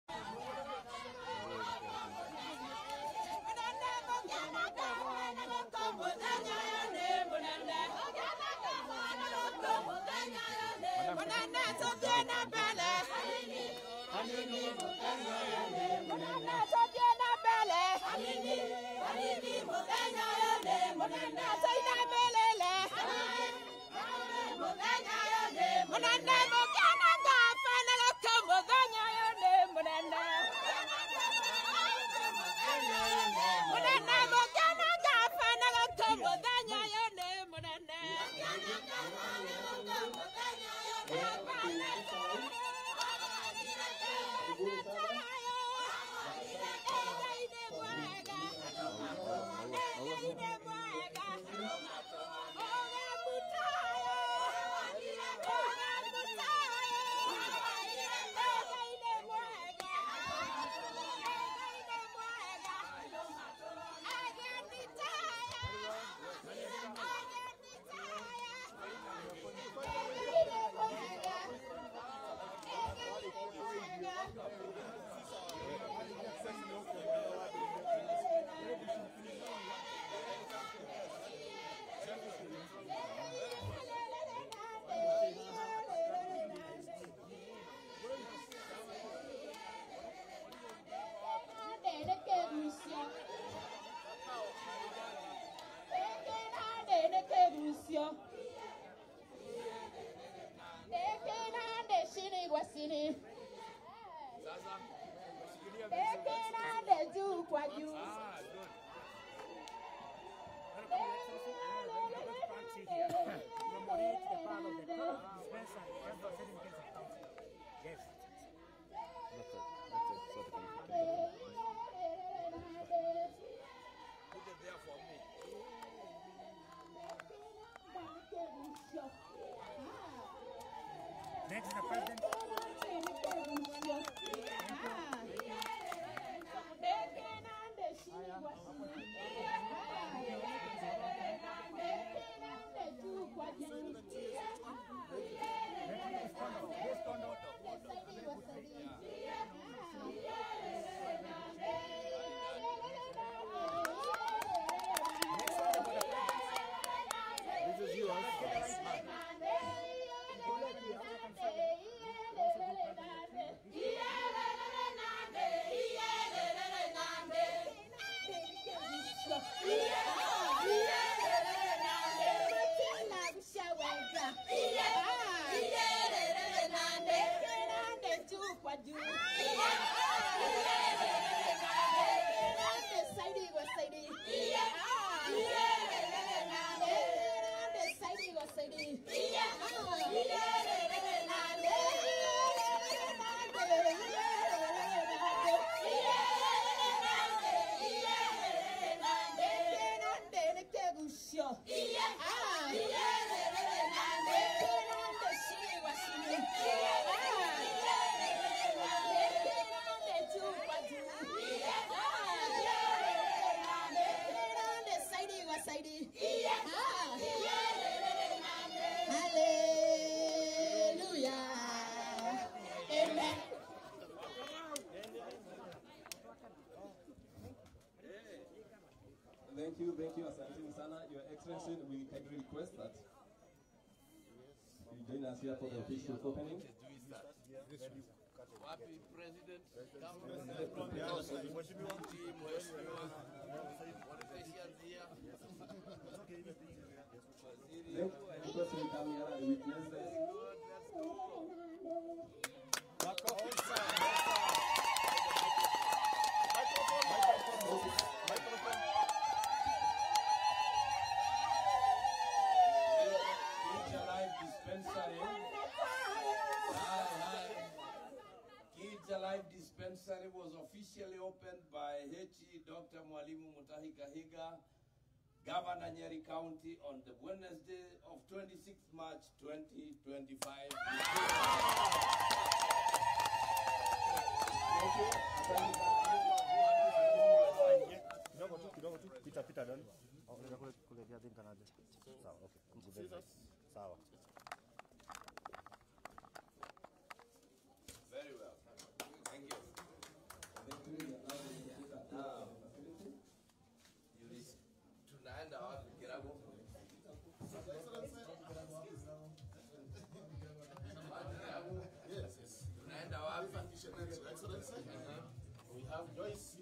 chini. Peke nande juu kwa juu. Yes. Put it there for me. Next is the president. This is yours. Thank you, Asante Sana. Your Excellency, we kindly request that you join us here for the official opening. Happy President, Request you come here and witness this. Dispensary was officially opened by HE Dr. Mwalimu Mutahi Kahiga, Governor Nyeri County on the Wednesday of 26th March 2025. Kidogo tu. Pita Don. Unaweza kule dia din kanaje. Sawa, okay. Sawa. Very well. Thank you. Tunaenda wapi Kirago? Tunaenda wapi? Excellency. We have Joyce.